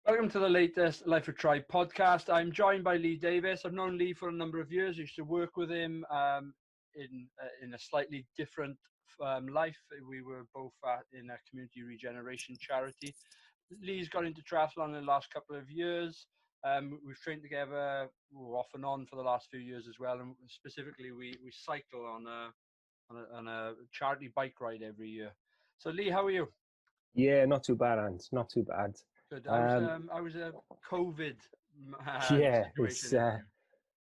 Welcome to the latest Life of Tri podcast. I'm joined by Lee Davies. I've known Lee for a number of years. I used to work with him in a slightly different life. We were both in a community regeneration charity. Lee's got into triathlon in the last couple of years. We've trained together off and on for the last few years as well. And specifically, we cycle on a charity bike ride every year. So Lee, how are you? Yeah, not too bad, Ant. Not too bad. Good. I was a COVID situation.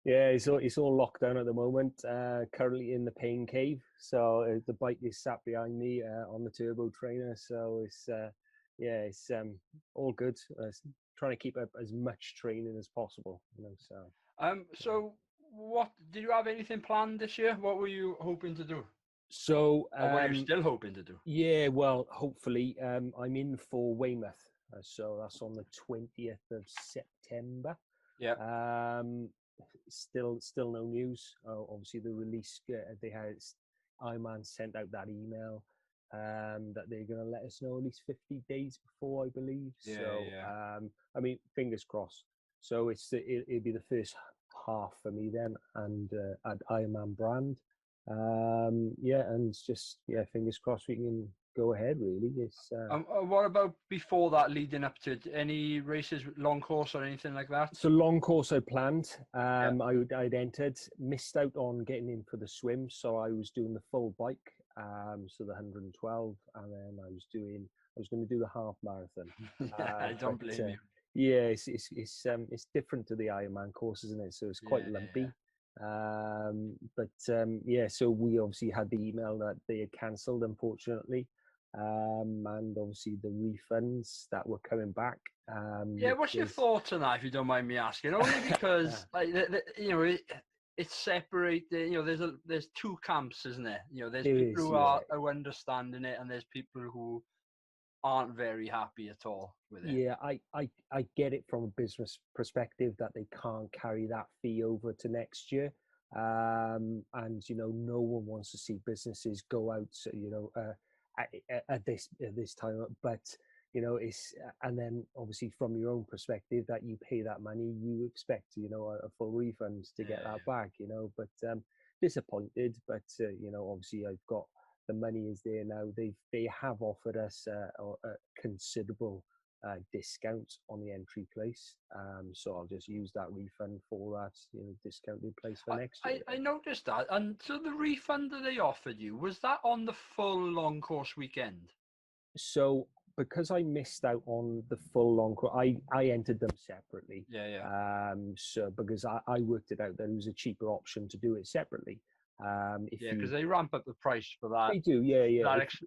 It's all locked down at the moment. Currently in the pain cave, so the bike is sat behind me on the turbo trainer. So it's all good. Trying to keep up as much training as possible. So what did you have anything planned this year? What were you hoping to do? So what are you still hoping to do? Yeah, well, hopefully, I'm in for Weymouth. So that's on the 20th of September. Yeah. Still no news. Obviously, the release Ironman sent out that email that they're going to let us know at least 50 days before, I believe. I mean, fingers crossed. So it'll be the first half for me then, and at Ironman brand. And it's just fingers crossed we can go ahead. Really, what about before that, leading up to it? Any races, long course or anything like that? So long course I planned. I'd entered, missed out on getting in for the swim, so I was doing the full bike, so the 112, and then I was going to do the half marathon. I don't blame you. Yeah, it's different to the Ironman course, isn't it? So it's quite lumpy. So we obviously had the email that they had cancelled, unfortunately, and obviously the refunds that were coming back. What's your thoughts on that, if you don't mind me asking? Only because it's separated. There's two camps, isn't there? There's people who are understanding it, and there's people who aren't very happy at all with it. Yeah, I get it from a business perspective that they can't carry that fee over to next year. And no one wants to see businesses go out at this time, but and then obviously from your own perspective that you pay that money, you expect a full refund to get that back, but disappointed, but obviously I've got the money is there now. They have offered us a considerable discount on the entry place, so I'll just use that refund for that discounted place for next year. I noticed that. And so the refund that they offered you, was that on the full long course weekend? So because I missed out on the full long course, I entered them separately. So because I worked it out that it was a cheaper option to do it separately. Because they ramp up the price for that. They do,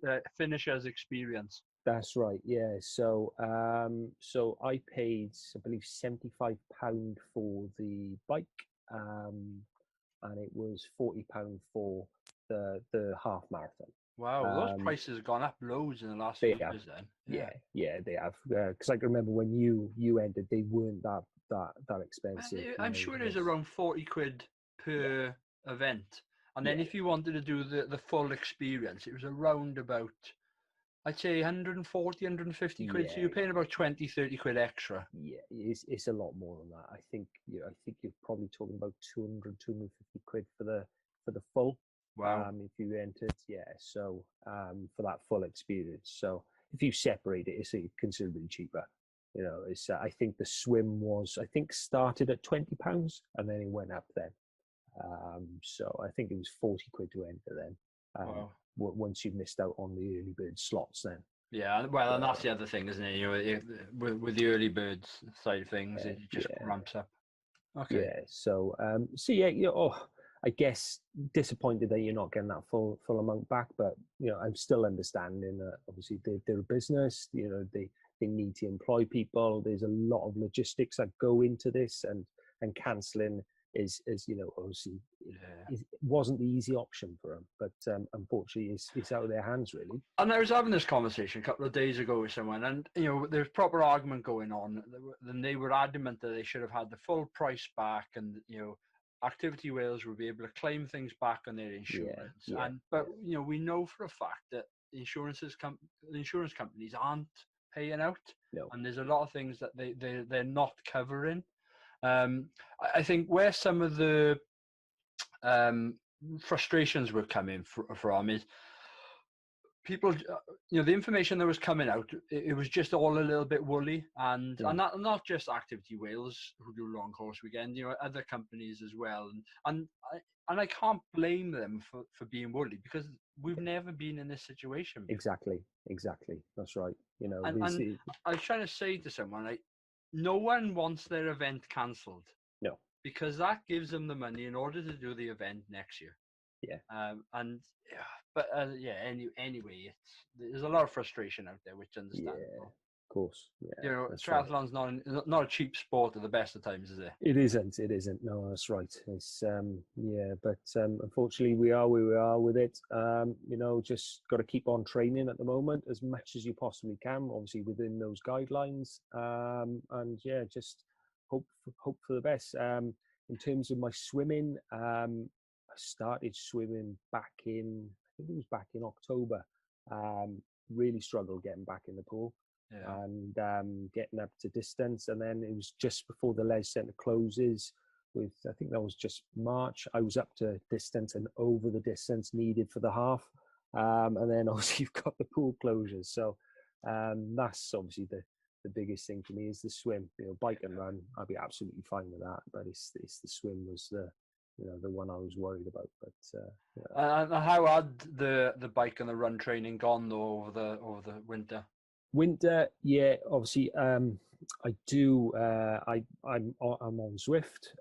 That finisher's experience. That's right, yeah. So so I paid, I believe, £75 for the bike, and it was £40 for the half marathon. Wow, those prices have gone up loads in the last few years then. Yeah, they have. Because I can remember when you entered, they weren't that expensive. I'm sure it was around 40 quid per event. And then if you wanted to do the full experience, it was around about, I'd say 140, 150 quid. So you're paying about 20, 30 quid extra. Yeah, it's a lot more than that. I think you're probably talking about 200, 250 quid for the full. Wow. If you entered, so for that full experience. So if you separate it, it's considerably cheaper. It's I think the swim started at £20 and then it went up then. So I think it was 40 quid to enter then. Wow. Once you've missed out on the early bird slots then. Yeah, well, and that's the other thing, isn't it? With the early birds side of things, it just ramps up. Okay. Yeah, so I guess disappointed that you're not getting that full amount back, but I'm still understanding that obviously they're a business, they need to employ people. There's a lot of logistics that go into this, and cancelling is obviously it wasn't the easy option for them, but unfortunately it's out of their hands really. And I was having this conversation a couple of days ago with someone, and there's proper argument going on, and they were adamant that they should have had the full price back, and Activity Wales would be able to claim things back on their insurance. But we know for a fact that the insurance companies aren't paying out, No. and there's a lot of things that they're not covering. I think where some of the frustrations were coming from is people, the information that was coming out, it was just all a little bit woolly, and not just Activity Wales, who do Long Course Weekend, other companies as well, and I can't blame them for being woolly, because we've never been in this situation before. Exactly, that's right. And I was trying to say to someone, like, no one wants their event cancelled, no, because that gives them the money in order to do the event next year. Anyway, there's a lot of frustration out there, which is understandable. Yeah, of course. Yeah, triathlon's not a cheap sport at the best of times, is it? It isn't. No, that's right. It's but unfortunately we are where we are with it. Just got to keep on training at the moment as much as you possibly can, obviously within those guidelines. Just hope for the best. In terms of my swimming, I started swimming back in, I think it was back in October. Really struggled getting back in the pool. Yeah. And getting up to distance, and then it was just before the ledge centre closes, I think that was just March. I was up to distance and over the distance needed for the half, and then obviously you've got the pool closures. So that's obviously the biggest thing for me is the swim. Bike and run, I'd be absolutely fine with that, but it's the swim was the one I was worried about. But and how had the bike and the run training gone though over the winter? Winter, yeah, obviously, I do. I'm on Zwift,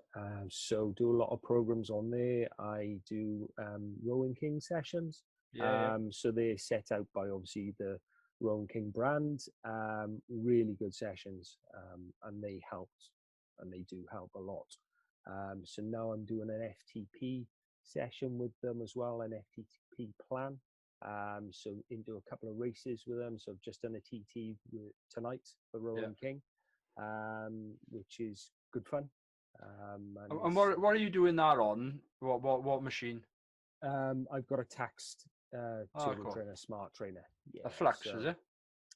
so do a lot of programs on there. I do Rowing King sessions. So they're set out by obviously the Rowing King brand. Really good sessions, and they helped, and they do help a lot. So now I'm doing an FTP session with them as well, an FTP plan. So into a couple of races with them. So I've just done a TT tonight for Rowing King, which is good fun. And what are you doing that on? What machine? I've got a Taxed turbo trainer, smart trainer. A Flux, is it?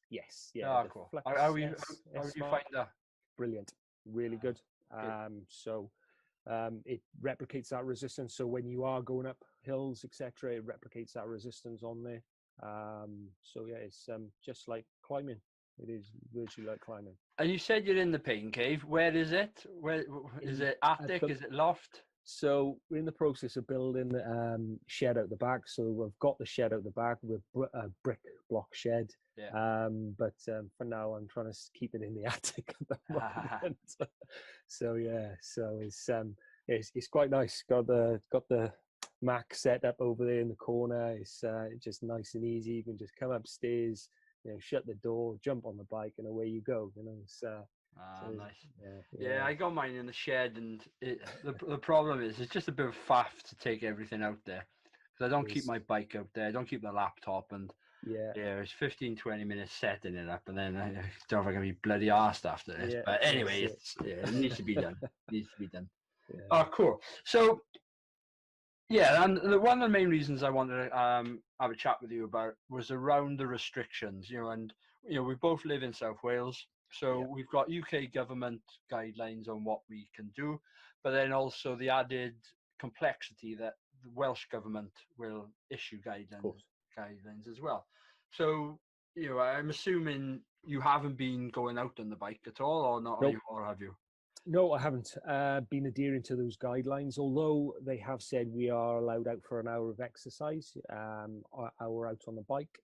Yes. Yeah. Cool. How do you find that? Brilliant. Really good. It replicates that resistance. So when you are going up hills, etc., it replicates that resistance on there. It's just like climbing. It is virtually like climbing. And you said you're in the pain cave. Where is it? Where is it? Attic? Is it loft? So we're in the process of building shed out the back. So we've got the shed out the back with a brick block shed. Yeah. But for now, I'm trying to keep it in the attic at the moment. So it's quite nice. Got the Mac set up over there in the corner. It's just nice and easy. You can just come upstairs, shut the door, jump on the bike, and away you go. Nice. Yeah, I got mine in the shed, and the problem is it's just a bit of faff to take everything out there, because I don't keep my bike out there. I don't keep the laptop, and it's 15-20 minutes setting it up, and then I don't know if I'm gonna be bloody arsed after this. But anyway, it needs to be done. Yeah. Oh, cool. So and one of the main reasons I wanted to have a chat with you about was around the restrictions. And we both live in South Wales. So we've got UK government guidelines on what we can do, but then also the added complexity that the Welsh government will issue guidelines as well. So, I'm assuming you haven't been going out on the bike at all, or not? Nope. Or have you? No, I haven't been adhering to those guidelines, although they have said we are allowed out for an hour of exercise, hour out on the bike.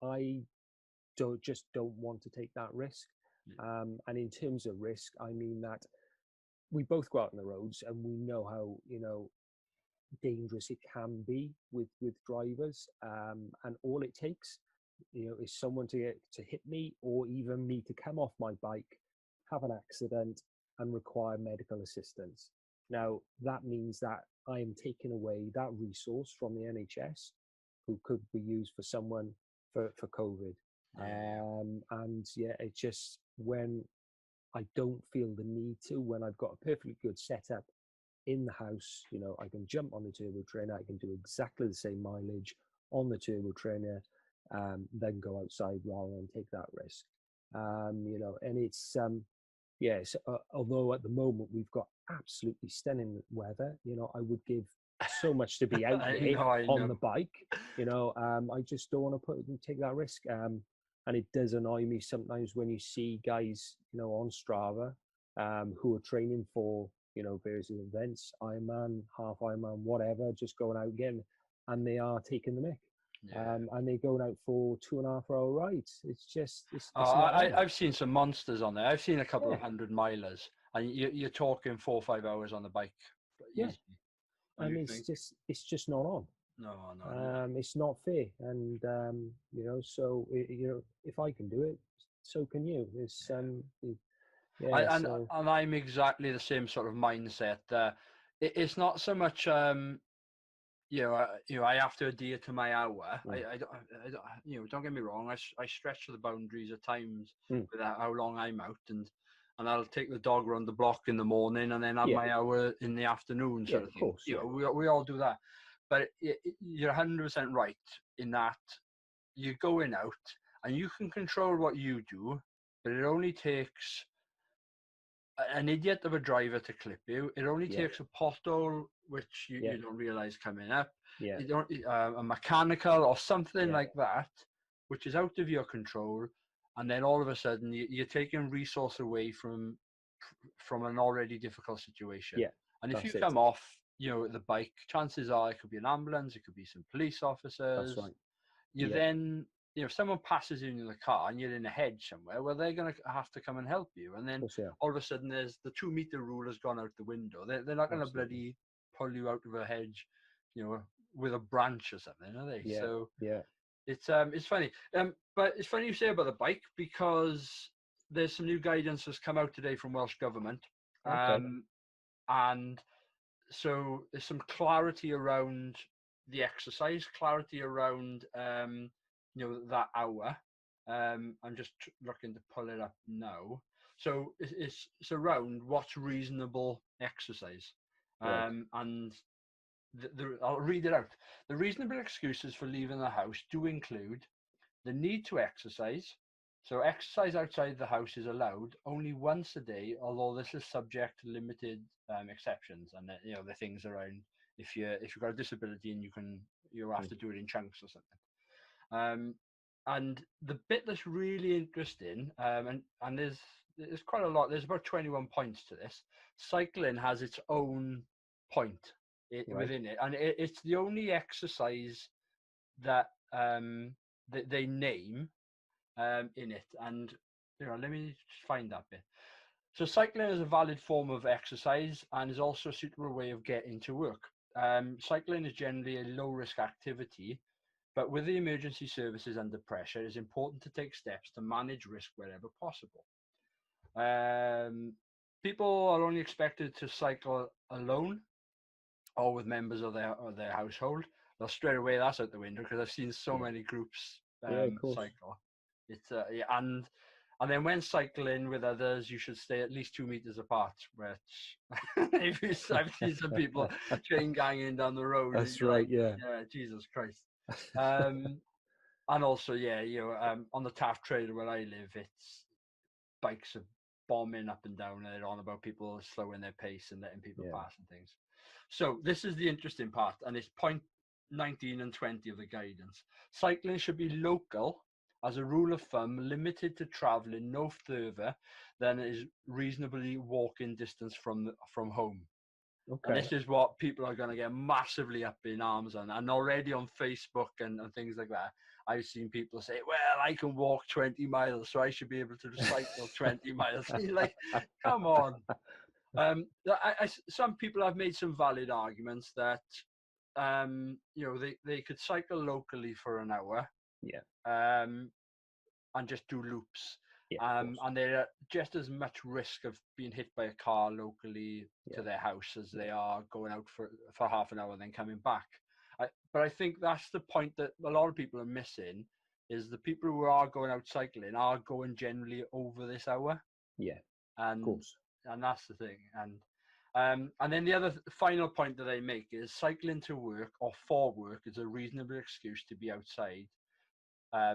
I don't want to take that risk. And in terms of risk, I mean that we both go out on the roads and we know how, dangerous it can be with drivers. And all it takes, is someone to hit me, or even me to come off my bike, have an accident and require medical assistance. Now, that means that I am taking away that resource from the NHS, who could be used for someone for COVID. It's just when I don't feel the need to, when I've got a perfectly good setup in the house, I can jump on the turbo trainer, I can do exactly the same mileage on the turbo trainer, then go outside rather than take that risk. You know, and it's yes, although at the moment we've got absolutely stunning weather, you know, I would give so much to be out there I on the know. bike. You know, I just don't want to take that risk. And it does annoy me sometimes when you see guys, you know, on Strava, who are training for, you know, various events, Ironman, half Ironman, whatever, just going out again, and they are taking the mick. Yeah. And they're going out for 2.5 hour rides. It's just, Oh, it's not on. I've seen some monsters on there. I've seen a couple Yeah, of 100 milers, and you're talking 4 or 5 hours on the bike yeah. easily. And And you think, it's just not on. no, no. It's not fair. And, you know, so, you know, if I can do it, so can you. It's, yeah, I, and so, and I'm exactly the same sort of mindset. It's not so much I have to adhere to my hour. mm, I don't, don't get me wrong. I stretch the boundaries at times mm, with how long I'm out, and I'll take the dog around the block in the morning, and then have yeah, my hour in the afternoon, yeah, sort of of thing. course, yeah, We all do that, but you're 100% right in that you're going out and you can control what you do, but it only takes an idiot of a driver to clip you. It only yeah, takes a pothole which yeah, you don't realize coming up. yeah, You don't a mechanical or something yeah, like that, which is out of your control, and then all of a sudden you're taking resource away from an already difficult situation. yeah, And if you that's it. come off, the bike, chances are it could be an ambulance, it could be some police That's officers. right. You Yeah, then, if someone passes you in the car and you're in a hedge somewhere, well, they're going to have to come and help you. And of then course, yeah, all of a sudden, there's the 2 meter rule has gone out the window. They're not going to absolutely. bloody pull you out of a hedge, with a branch or something, are they? Yeah, So yeah, it's funny. But it's funny you say about the bike, because there's some new guidance that's come out today from Welsh government, okay, and so there's some clarity around the exercise, clarity around that hour. I'm just looking to pull it up now. So it's around what's reasonable exercise, right, and I'll read it out. The reasonable excuses for leaving the house do include the need to exercise. So exercise outside the house is allowed only once a day, although this is subject to limited exceptions. And the things around if you've got a disability and you have mm, to do it in chunks or something. And the bit that's really interesting, and there's quite a lot. There's about 21 points to this. Cycling has its own point right, within it, and it's the only exercise that that they name in it. And let me just find that bit. So cycling is a valid form of exercise and is also a suitable way of getting to work. Cycling is generally a low risk activity, but with the emergency services under pressure, it is important to take steps to manage risk wherever possible. People are only expected to cycle alone or with members of their household. Well, straight away that's out the window, because I've seen so yeah, many groups yeah, of course, cycle. It's yeah, and then when cycling with others, you should stay at least 2 meters apart. Which I've seen some people chain ganging down the road, and that's you're right, like, yeah, yeah, Jesus Christ. Um, and also, yeah, on the Taft Trail where I live, it's bikes are bombing up and down, and they're on about people slowing their pace and letting people yeah, pass and things. So this is the interesting part, and it's point 19 and 20 of the guidance. Cycling should be local, as a rule of thumb, limited to travelling no further than is reasonably walking distance from home. And okay, this is what people are going to get massively up in arms on. And already on Facebook and things like that, I've seen people say, well, I can walk 20 miles, so I should be able to cycle 20 miles. You're like, come on. Some people have made some valid arguments that, they could cycle locally for an hour, yeah, um, and just do loops. yeah, of course, And they're at just as much risk of being hit by a car locally to yeah, their house as yeah, they are going out for half an hour and then coming back. But I think that's the point that a lot of people are missing, is the people who are going out cycling are going generally over this hour. yeah, of And course, that's the thing. And then the other final point that I make is cycling to work or for work is a reasonable excuse to be outside,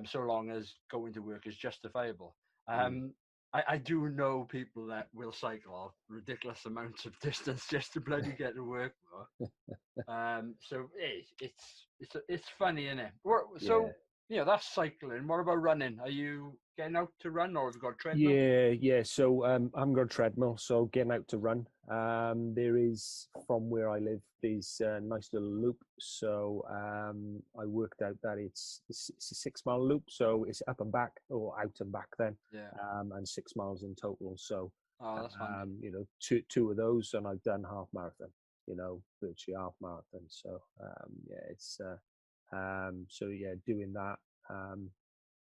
so long as going to work is justifiable. I do know people that will cycle ridiculous amounts of distance just to bloody get to work. So it's funny, isn't it? Yeah. So that's cycling. What about running? Are you getting out to run, or have you got a treadmill? Yeah. So I'm got a treadmill, so getting out to run. There is, from where I live, there's a nice little loop. So I worked out that it's a 6 mile loop, so it's up and back, or out and back then. Yeah. And 6 miles in total. So That's fun. two of those, and I've done half marathon. Virtually half marathon. So it's so yeah, doing that.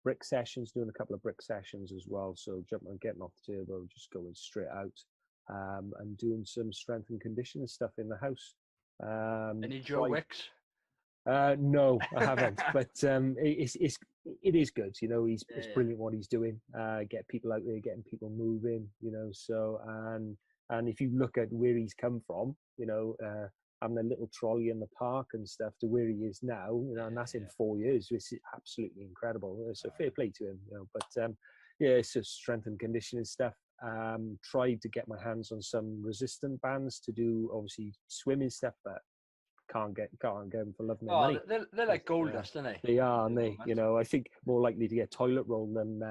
Brick sessions, doing a couple of brick sessions as well. So jumping and getting off the table, just going straight out, and doing some strength and conditioning stuff in the house. Any Joe Wicks? No, I haven't. But it is good. It's brilliant what he's doing. Get people out there, getting people moving. So and if you look at where he's come from, having a little trolley in the park and stuff to where he is now, and that's in 4 years, which is absolutely incredible. So fair play to him, But it's just strength and conditioning stuff. Tried to get my hands on some resistant bands to do, obviously, swimming stuff, but can't get them for love nor money. They're like gold dust, aren't they? They are, aren't they? I think more likely to get toilet roll than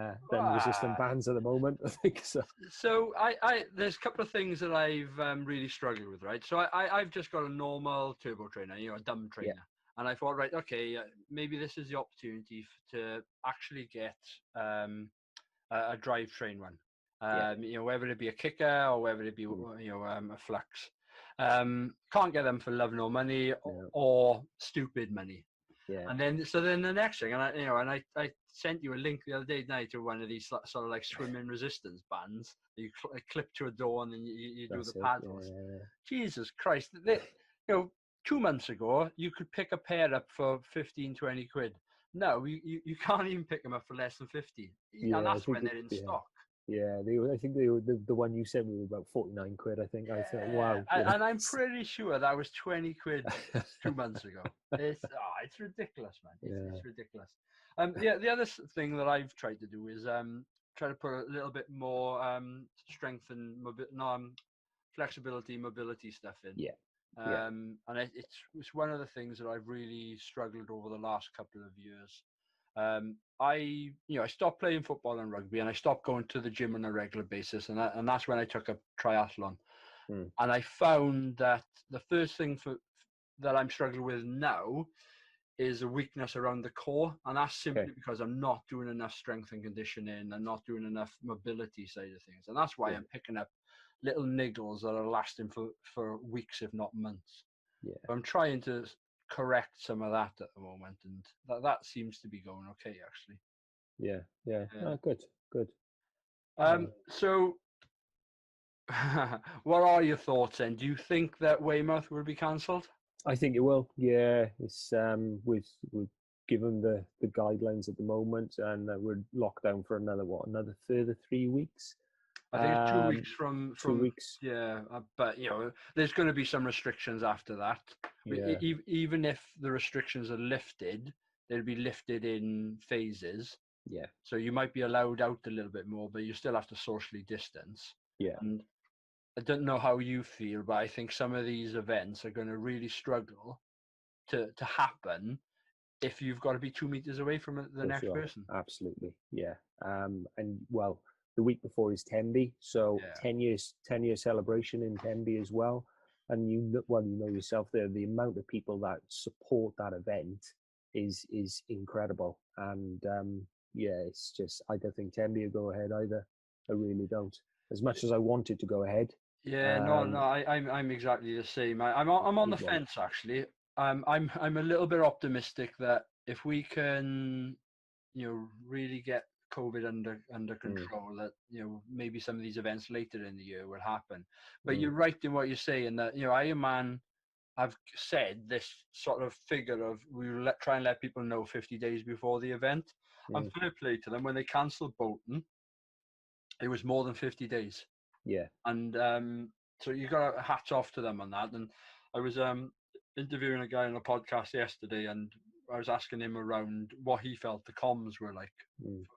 resistant bands at the moment. I think so. So I there's a couple of things that I've really struggled with, right? So I've just got a normal turbo trainer, a dumb trainer, and I thought, right, okay, maybe this is the opportunity to actually get a drivetrain one, whether it be a kicker or whether it be a flex. Can't get them for love nor money or stupid money. Yeah. And then the next thing, and I sent you a link the other day night to one of these sort of like swimming resistance bands that you clip to a door and then you do the paddles. Yeah. Jesus Christ! 2 months ago you could pick a pair up for 15-20 quid. No, you can't even pick them up for less than 50, and that's when they're in stock. Yeah, I think they were the one you sent me was about 49 quid. I think. I thought, wow. And I'm pretty sure that was 20 quid 2 months ago. It's ridiculous, man. It's ridiculous. The other thing that I've tried to do is try to put a little bit more strength and flexibility, mobility stuff in. Yeah. And it's one of the things that I've really struggled over the last couple of years. I stopped playing football and rugby, and I stopped going to the gym on a regular basis, and that's when I took up triathlon. And I found that the first thing that I'm struggling with now is a weakness around the core, and that's simply because I'm not doing enough strength and conditioning, and not doing enough mobility side of things, and that's why I'm picking up little niggles that are lasting for weeks, if not months. But I'm trying to correct some of that at the moment, and that seems to be going okay, actually. Yeah. Oh, good. So what are your thoughts then? Do you think that Weymouth will be cancelled? I think it will. Yeah, it's we've given the guidelines at the moment, and we're locked down for another further 3 weeks. I think it's 2 weeks from 2 weeks. Yeah, but there's going to be some restrictions after that. Yeah. Even if the restrictions are lifted, they'll be lifted in phases. Yeah. So you might be allowed out a little bit more, but you still have to socially distance. Yeah. And I don't know how you feel, but I think some of these events are going to really struggle to happen if you've got to be 2 meters away from the next person. Absolutely. Yeah. And well, the week before is Tenby, so 10 years celebration in Tenby as well. And you know yourself there, the amount of people that support that event is incredible. And it's just, I don't think Tenby will go ahead either. I really don't. As much as I wanted to go ahead. Yeah, I'm exactly the same. I'm on the fence, actually. I'm a little bit optimistic that if we can, really get COVID under control, that maybe some of these events later in the year will happen. But you're right in what you're saying, that Ironman have said this sort of figure of we will try and let people know 50 days before the event. And fair play to them, when they cancelled Bolton, it was more than 50 days. Yeah. And so you got hats off to them on that. And I was interviewing a guy on a podcast yesterday, and I was asking him around what he felt the comms were like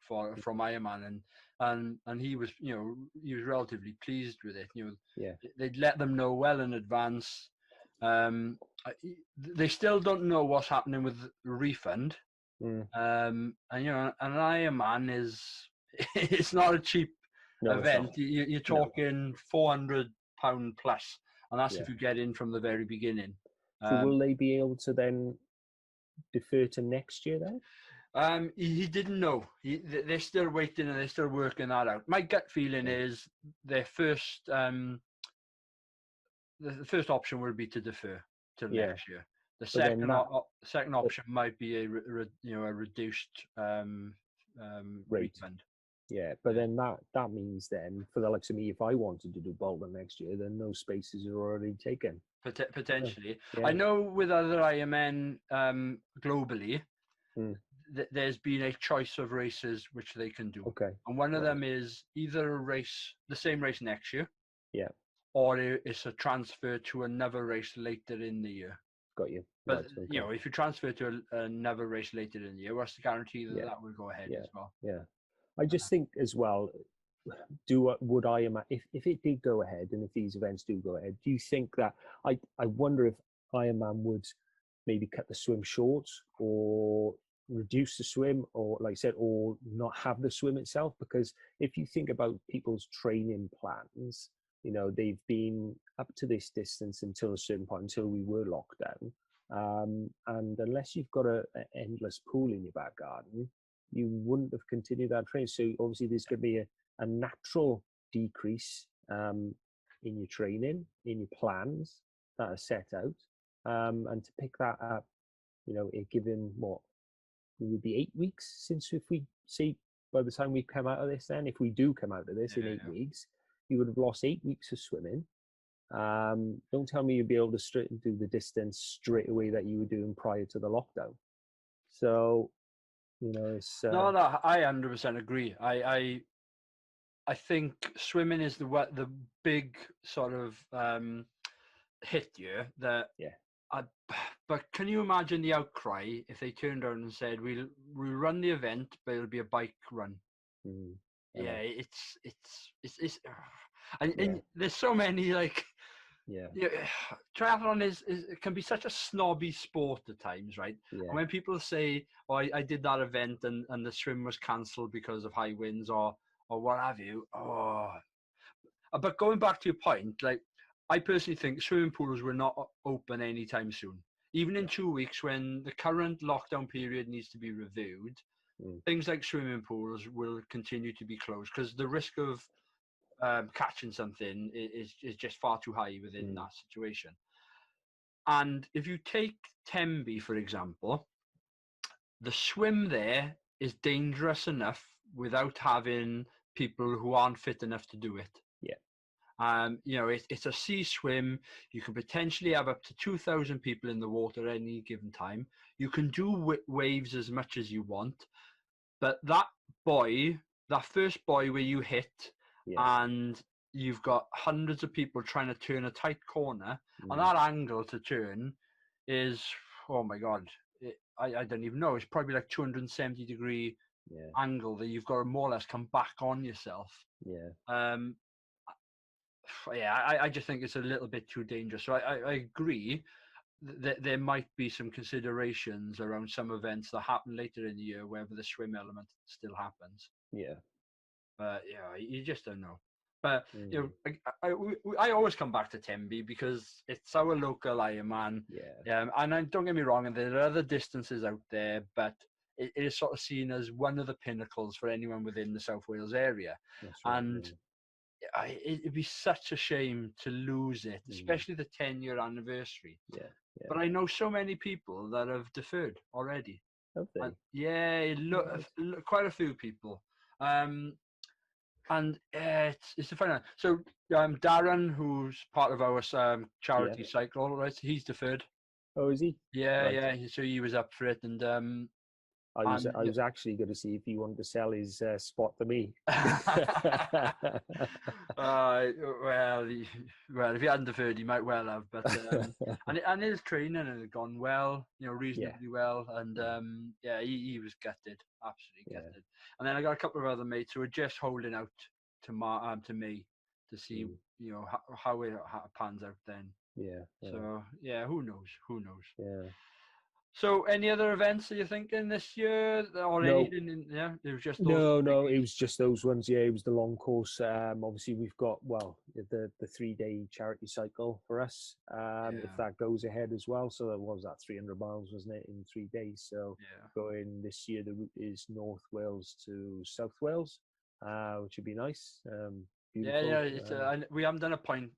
from Ironman, and he was, you know, he was relatively pleased with it. You know, they'd let them know well in advance. They still don't know what's happening with the refund. And you know, an Ironman is it's not a cheap event. You're talking £400 plus, and that's if you get in from the very beginning. So will they be able to then defer to next year then? He didn't know. They're still waiting and they're still working that out. My gut feeling is their first the first option would be to defer till next year. The second option might be a reduced refund. Yeah, but then that means then for the likes of me, if I wanted to do Bolton next year, then those spaces are already taken. Potentially. I know with other Ironmen globally, there's been a choice of races which they can do. Okay. And one of them is either the same race next year. Yeah. Or it's a transfer to another race later in the year. Got you. But you know, if you transfer to another race later in the year, what's the guarantee that will go ahead as well? Yeah. I just think as well, would Ironman, if it did go ahead and if these events do go ahead, do you think that, I wonder if Ironman would maybe cut the swim short or reduce the swim, or like I said, or not have the swim itself? Because if you think about people's training plans, you know, they've been up to this distance until a certain point, until we were locked down. And unless you've got an endless pool in your back garden, you wouldn't have continued that training. So obviously there's going to be a natural decrease in your training, in your plans that are set out. And to pick that up, you know, given what, it would be 8 weeks since, if we see by the time we come out of this, then if we do come out of this in 8 weeks, you would have lost 8 weeks of swimming. Don't tell me you'd be able to do the distance straight away that you were doing prior to the lockdown. So, you know, it's no, I 100% agree. I think swimming is the big sort of hit here. But can you imagine the outcry if they turned around and said we'll run the event, but it'll be a bike run? Yeah, it's and there's so many like. Yeah, triathlon is can be such a snobby sport at times, right? And when people say, "Oh, I did that event and the swim was cancelled because of high winds or what have you," but going back to your point, like I personally think swimming pools will not open anytime soon. Even in 2 weeks, when the current lockdown period needs to be reviewed, things like swimming pools will continue to be closed because the risk of catching something is just far too high within that situation. And if you take Tembe, for example, the swim there is dangerous enough without having people who aren't fit enough to do it. You know, it's a sea swim. You can potentially have up to 2,000 people in the water at any given time. You can do waves as much as you want. But that first buoy where you hit, and you've got hundreds of people trying to turn a tight corner, and that angle to turn is, oh my God, I don't even know. It's probably like 270-degree angle that you've got to more or less come back on yourself. I just think it's a little bit too dangerous. So I agree that there might be some considerations around some events that happen later in the year, whether the swim element still happens. But you just don't know. But you know, I always come back to Tembe because it's our local Ironman. And don't get me wrong, and there are other distances out there, but it is sort of seen as one of the pinnacles for anyone within the South Wales area. It'd be such a shame to lose it, especially the 10-year anniversary. But I know so many people that have deferred already. Have they? Quite a few people. And it's a fun one. So Darren, who's part of our charity cycle, right? He's deferred. Oh, is he? Yeah. So he was up for it, and I was actually going to see if he wanted to sell his spot to me. Well, if he hadn't deferred, he might well have. But and his training had gone well, reasonably well, and he was gutted, absolutely gutted. And then I got a couple of other mates who were just holding out to me to see, how it pans out then. Yeah. So who knows? Yeah. So, any other events that you're thinking this year, or No. anything? Yeah, it was just those. No, it was just those ones. Yeah, it was the long course. Obviously, we've got the 3-day charity cycle for us. If that goes ahead as well, so that was that 300 miles, wasn't it, in 3 days? So going this year, the route is North Wales to South Wales, which would be nice. Beautiful. We haven't done a point,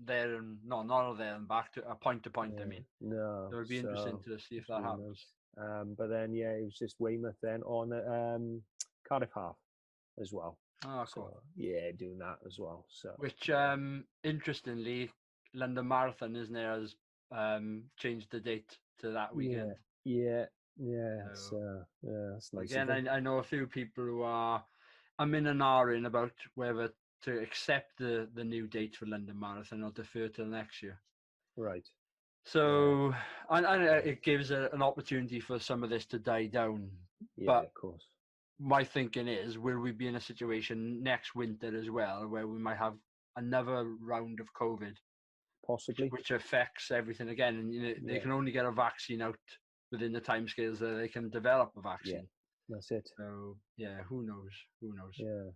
there and not there and back to a point to point. I mean, no, so it'd be interesting to see if that happens. Nice. But then it was just Weymouth then on Cardiff half as well. Oh, cool. So, doing that as well. So which interestingly, London Marathon, isn't there, has changed the date to that weekend. So that's nice. Again, I know a few people who are in and ahhing about whether to accept the new date for London Marathon or defer till next year. Right. So, and it gives an opportunity for some of this to die down. Yeah, but of course. My thinking is, will we be in a situation next winter as well where we might have another round of COVID? Possibly. Which affects everything again. And they can only get a vaccine out within the timescales that they can develop a vaccine. Yeah, that's it. So, who knows? Yeah.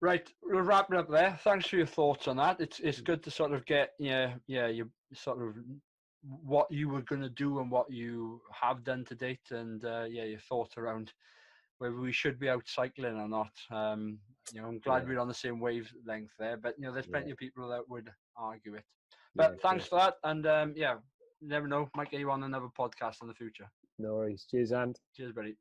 Right, we'll wrap it up there. Thanks for your thoughts on that. It's good to sort of get you sort of what you were going to do and what you have done to date, and your thoughts around whether we should be out cycling or not. I'm glad we're on the same wavelength there, but there's plenty of people that would argue it. But thanks for that, and you never know, might get you on another podcast in the future. No worries. Cheers, and cheers, buddy.